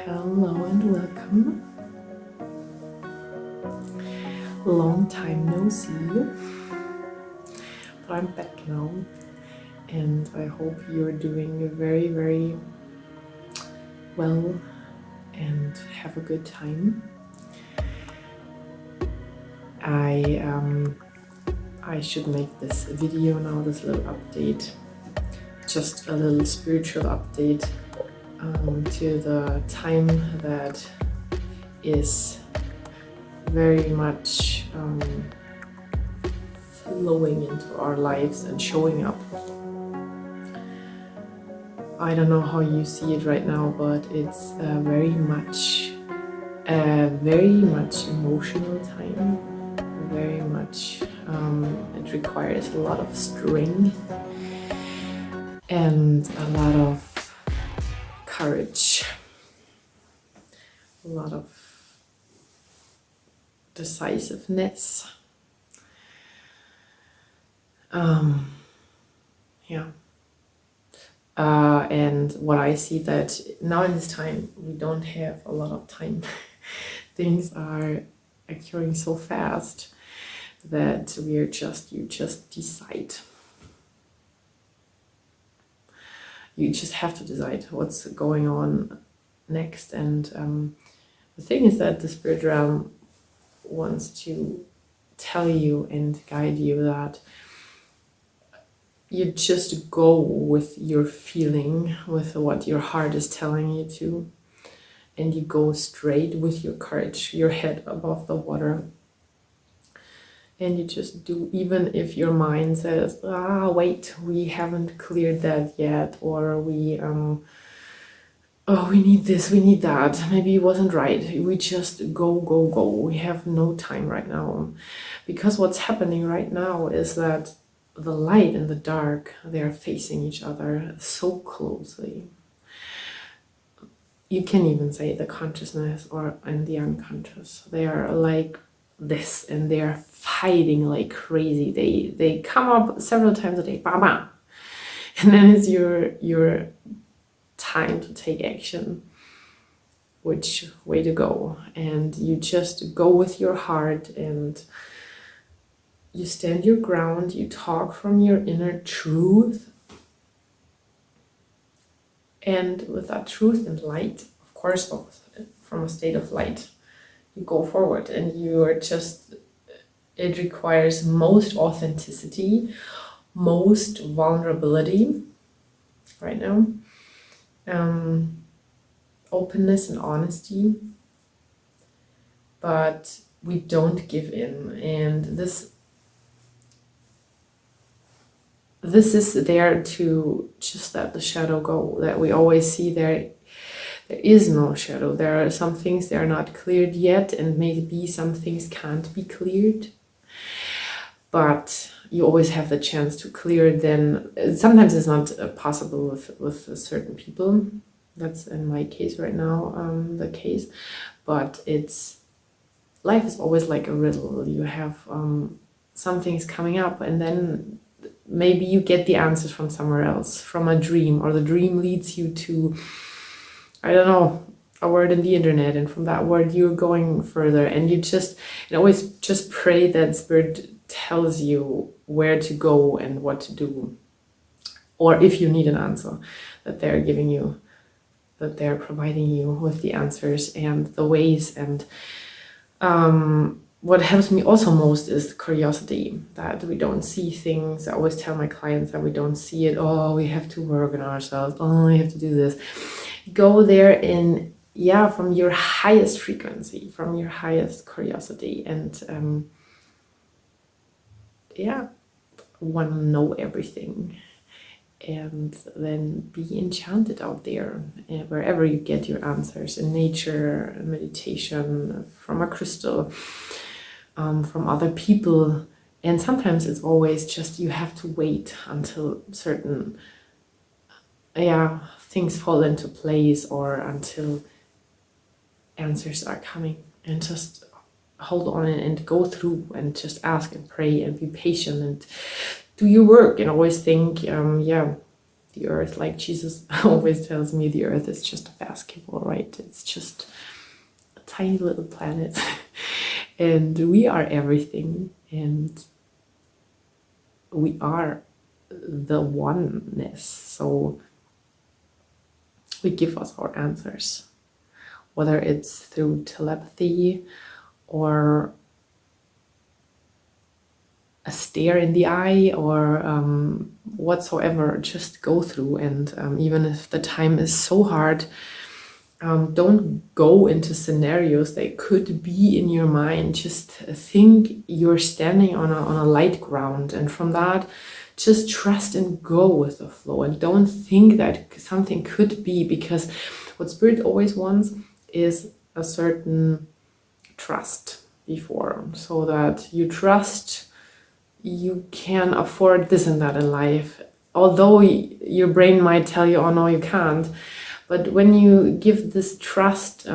Hello and welcome. Long time no see, but I'm back now, and I hope you're doing very, very well and have a good time. I should make this video now, this little update, just a little spiritual update to the time that is very much flowing into our lives and showing up. I don't know how you see it right now, but it's very much emotional time. Very much it requires a lot of strength and a lot of courage, a lot of decisiveness. And what I see that now in this time, we don't have a lot of time. Things are occurring so fast that you just decide. You just have to decide what's going on next. And the thing is that the spirit realm wants to tell you and guide you that you just go with your feeling, with what your heart is telling you to, and you go straight with your courage, your head above the water, and you just do, even if your mind says, wait, we haven't cleared that yet, or we need this, we need that, maybe it wasn't right. We just go. We have no time right now, because what's happening right now is that the light and the dark, they are facing each other so closely. You can even say the consciousness and the unconscious, they are like this, and they are fighting like crazy. They come up several times a day, bam, and then it's your time to take action. Which way to go? And you just go with your heart, and you stand your ground, you talk from your inner truth. And with that truth and light, of course, from a state of light, you go forward, and you are just, it requires most authenticity, most vulnerability right now, openness and honesty, but we don't give in. And this is there to just let the shadow go, that we always see there is no shadow. There are some things that are not cleared yet, and maybe some things can't be cleared, but you always have the chance to clear it. Then sometimes it's not possible with certain people. That's in my case right now, the case, but life is always like a riddle. You have some things coming up, and then maybe you get the answers from somewhere else, from a dream, or the dream leads you to, I don't know, a word in the internet, and from that word you're going further, and you always just pray that spirit tells you where to go and what to do. Or if you need an answer, that they're giving you, that they're providing you with the answers and the ways. And what helps me also most is curiosity, that we don't see things. I always tell my clients that we don't see it. Oh, we have to work on ourselves. Oh, we have to do this. Go there in, from your highest frequency, from your highest curiosity, and want to know everything. And then be enchanted out there, wherever you get your answers, in nature, meditation, from a crystal, from other people. And sometimes it's always just, you have to wait until certain things fall into place, or until answers are coming, and just hold on and go through, and just ask and pray and be patient and do your work, and always think, the the earth, like Jesus always tells me, the earth is just a basketball, right? It's just a tiny little planet. And we are everything, and we are the oneness. So we give us our answers, whether it's through telepathy or a stare in the eye or whatsoever. Just go through, and even if the time is so hard, don't go into scenarios that could be in your mind. Just think you're standing on a light ground, and from that, just trust and go with the flow, and don't think that something could be, because what Spirit always wants is a certain trust before, so that you trust you can afford this and that in life, although your brain might tell you, oh no, you can't. But when you give this trust,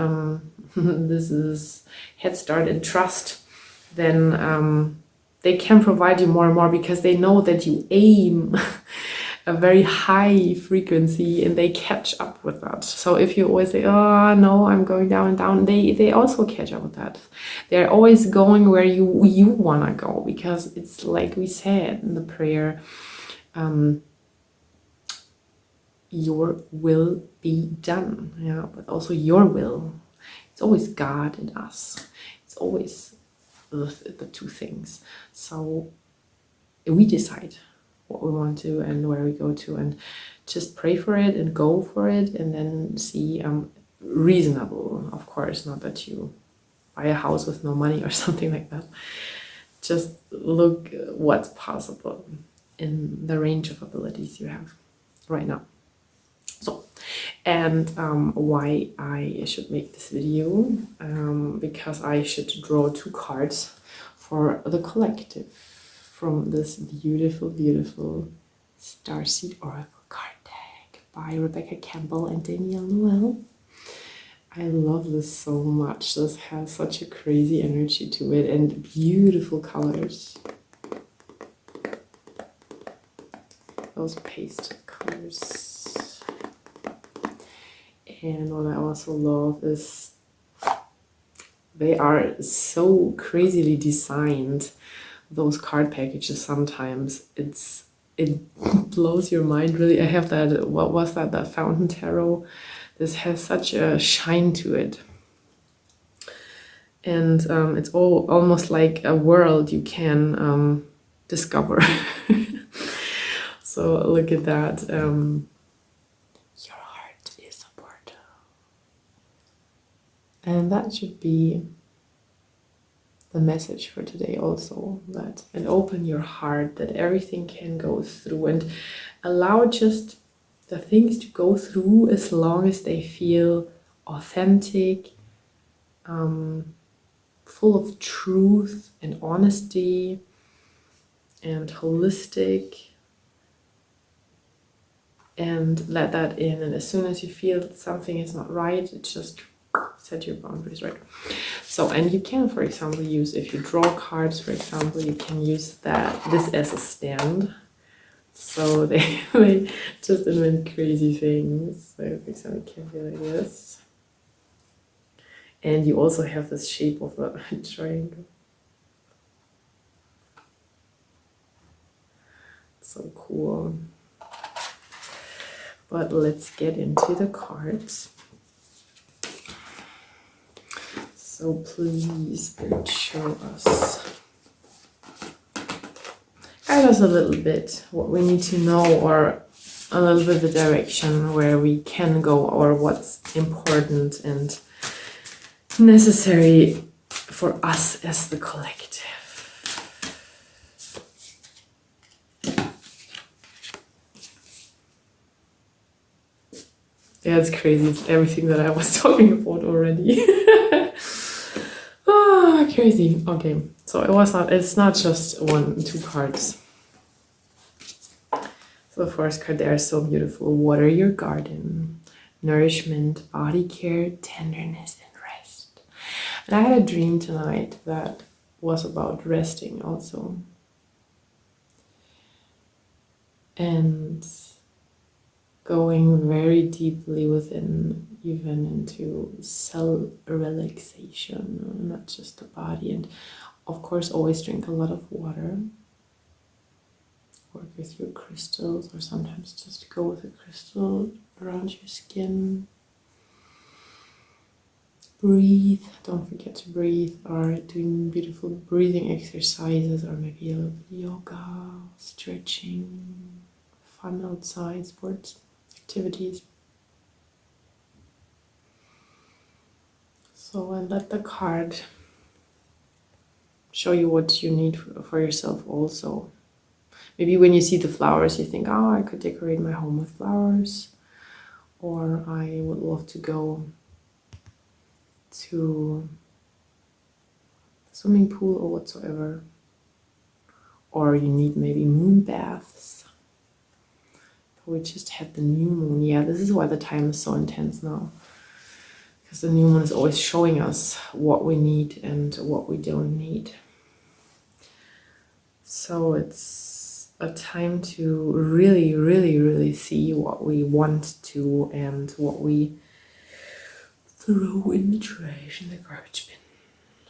this is head start and trust, then they can provide you more and more, because they know that you aim a very high frequency and they catch up with that. So if you always say, oh no, I'm going down and down, they also catch up with that. They're always going where you want to go, because it's like we said in the prayer, your will be done. Yeah, but also your will. It's always God and us. It's always the two things. So we decide what we want to and where we go to, and just pray for it and go for it, and then see reasonable, of course, not that you buy a house with no money or something like that. Just look what's possible in the range of abilities you have right now. So, and why I should make this video, because I should draw 2 cards for the collective from this beautiful, beautiful Starseed Oracle card deck by Rebecca Campbell and Danielle Noel. I love this so much. This has such a crazy energy to it and beautiful colors. Those pastel colors. And what I also love is they are so crazily designed, those card packages. Sometimes it blows your mind, really. I have that, what was that Fountain Tarot. This has such a shine to it, and it's almost like a world you can discover. So look at that. Your heart is a portal, and that should be the message for today also, that and open your heart, that everything can go through, and allow just the things to go through as long as they feel authentic, full of truth and honesty and holistic, and let that in. And as soon as you feel something is not right, it just set your boundaries right. So, and you can, for example, use, if you draw cards, for example, you can use this as a stand. So they just invent crazy things. So for example, it can be like this. And you also have this shape of a triangle. So cool. But let's get into the cards. So please, Spirit, show us. Guide us a little bit what we need to know, or a little bit the direction where we can go, or what's important and necessary for us as the collective. Yeah, it's crazy. It's everything that I was talking about already. Ah, crazy. Okay, so it's not just 2 cards. So the first card, they are so beautiful. Water your garden, nourishment, body care, tenderness, and rest. And I had a dream tonight that was about resting also. And going very deeply within, even into cell relaxation, not just the body. And of course, always drink a lot of water. Work with your crystals, or sometimes just go with a crystal around your skin. Breathe, don't forget to breathe, or doing beautiful breathing exercises, or maybe a little bit of yoga, stretching, fun outside sports activities. So, and let the card show you what you need for yourself also. Maybe when you see the flowers, you think, oh, I could decorate my home with flowers, or I would love to go to a swimming pool or whatsoever. Or you need maybe moon baths. We just had the new moon. Yeah, this is why the time is so intense now. Because the new moon is always showing us what we need and what we don't need. So it's a time to really, really, really see what we want to and what we throw in the trash, in the garbage bin.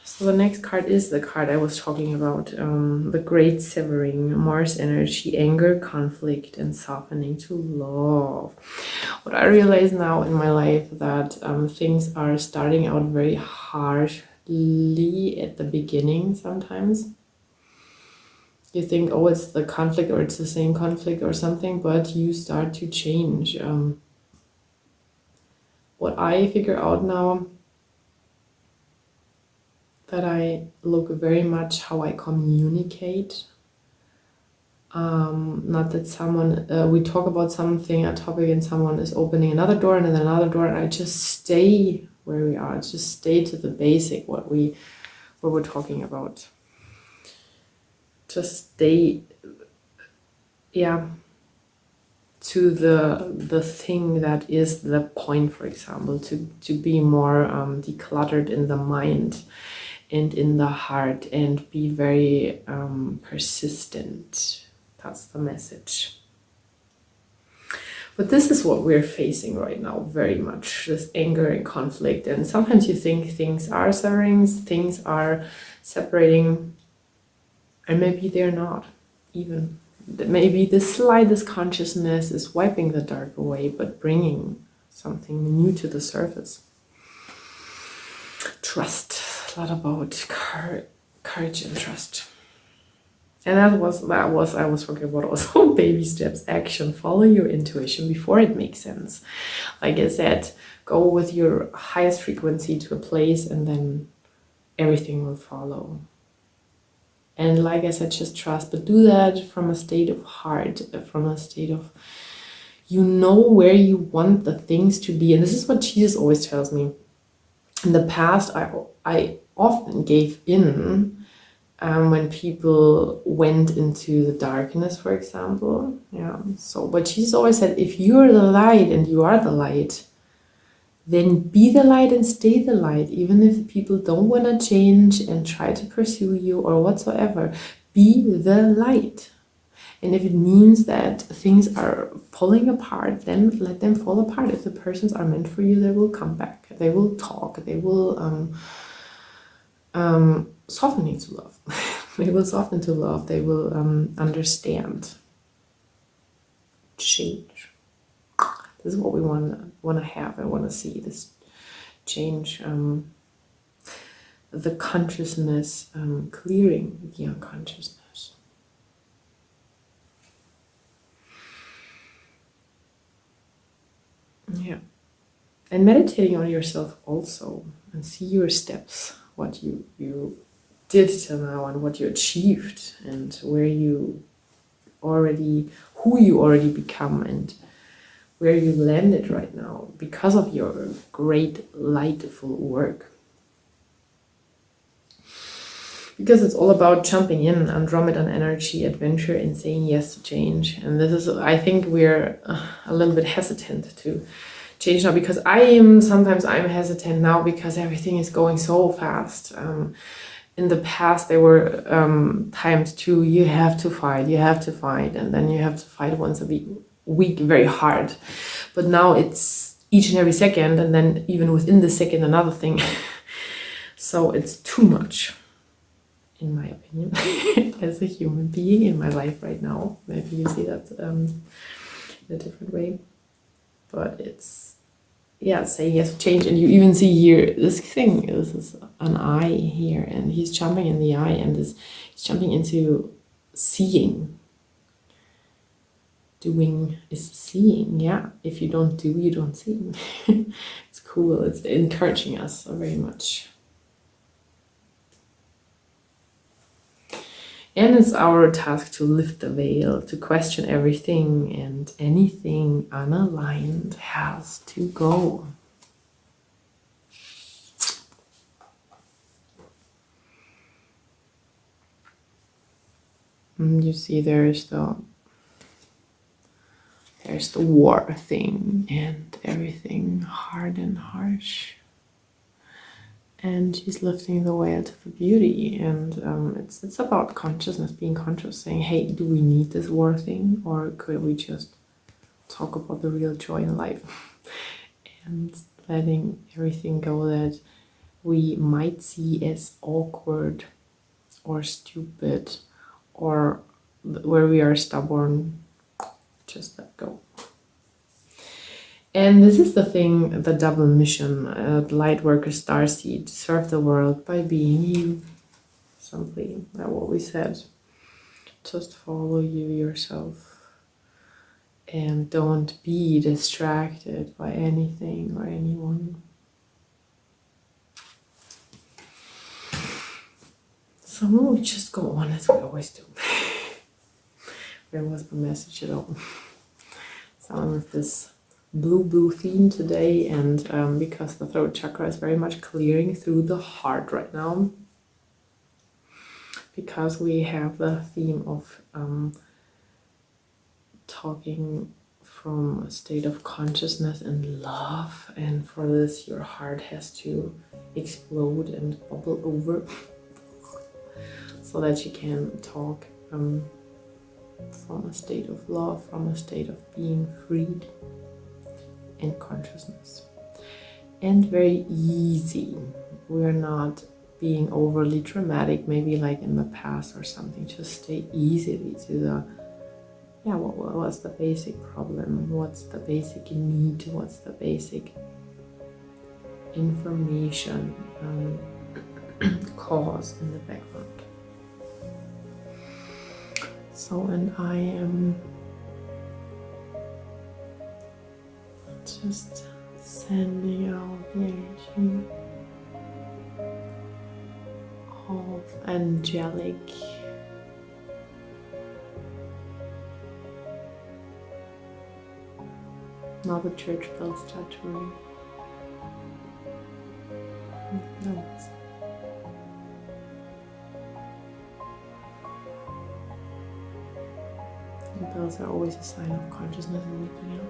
So the next card is the card I was talking about, the Great Severing, Mars energy, anger, conflict, and softening to love. What I realize now in my life that things are starting out very harshly at the beginning sometimes. You think, oh, it's the conflict, or it's the same conflict or something, but you start to change. What I figure out now, that I look very much how I communicate. Not that someone, we talk about something, a topic, and someone is opening another door and then another door, and I just stay where we are, just stay to the basic, what we're talking about. Just stay, yeah, to the thing that is the point, for example, to be more decluttered in the mind and in the heart, and be very persistent. That's the message. But this is what we're facing right now, very much, this anger and conflict. And sometimes you think things are severing, things are separating, and maybe they're not even. Maybe the slightest consciousness is wiping the dark away, but bringing something new to the surface. Trust, a lot about courage and trust. And I was talking about also baby steps, action, follow your intuition before it makes sense. Like I said, go with your highest frequency to a place, and then everything will follow. And like I said, just trust, but do that from a state of heart, from a state of, you know where you want the things to be. And this is what Jesus always tells me. In the past, I often gave in when people went into the darkness, for example. Yeah. So, but Jesus always said, if you're the light and you are the light, then be the light and stay the light, even if people don't want to change and try to pursue you or whatsoever. Be the light. And if it means that things are falling apart, then let them fall apart. If the persons are meant for you, they will come back. They will talk. They will soften into love. They will soften to love. They will understand. Change. This is what we want to have. I want to see this change. The consciousness, clearing the unconsciousness. Yeah. And meditating on yourself also, and see your steps, what you did till now, and what you achieved, and who you already become, and where you landed right now because of your great lightful work. Because it's all about jumping in, Andromedan energy, adventure, and saying yes to change. And this is, I think we're a little bit hesitant to change now, because sometimes I'm hesitant now because everything is going so fast. In the past, there were times too, you have to fight, and then you have to fight once a week. week very hard. But now it's each and every second, and then even within the second another thing. So it's too much, in my opinion, as a human being in my life right now. Maybe you see that in a different way. But it's, yeah, saying yes to change. And you even see here this thing, this is an eye here, and he's jumping in the eye, and he's jumping into seeing. Doing is seeing, yeah. If you don't do, you don't see. It's cool. It's encouraging us very much. And it's our task to lift the veil, to question everything, and anything unaligned has to go. And you see there's the war thing and everything hard and harsh. And she's lifting the veil to the beauty. And it's about consciousness, being conscious, saying, hey, do we need this war thing? Or could we just talk about the real joy in life? And letting everything go that we might see as awkward or stupid or where we are stubborn, just let go. And this is the thing, the double mission, light worker starseed, serve the world by being you. Simply, that's what we said. Just follow you yourself. And don't be distracted by anything or anyone. So we just go on as we always do. Where was the message at all? So I'm with this blue theme today, and because the throat chakra is very much clearing through the heart right now, because we have the theme of talking from a state of consciousness and love, and for this your heart has to explode and bubble over so that you can talk from a state of love, from a state of being freed and consciousness. And very easy. We're not being overly dramatic, maybe like in the past or something. Just stay easily to the, yeah, what's the basic problem? What's the basic need? What's the basic information cause in the background? So, and I am just sending out the energy of angelic now the church bells start to ring. No. The bells are always a sign of consciousness and waking up.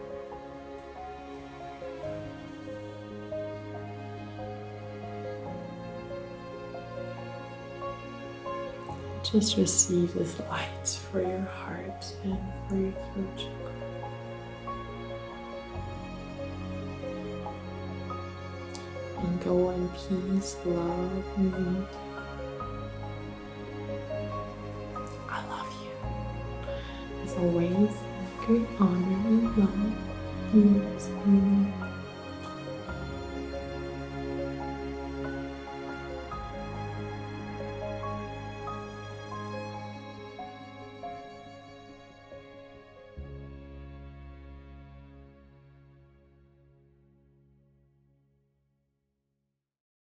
Just receive this light for your heart and for your throat chakra. And go in peace, love, and unity. I love you. As always, great honor and love. Yours,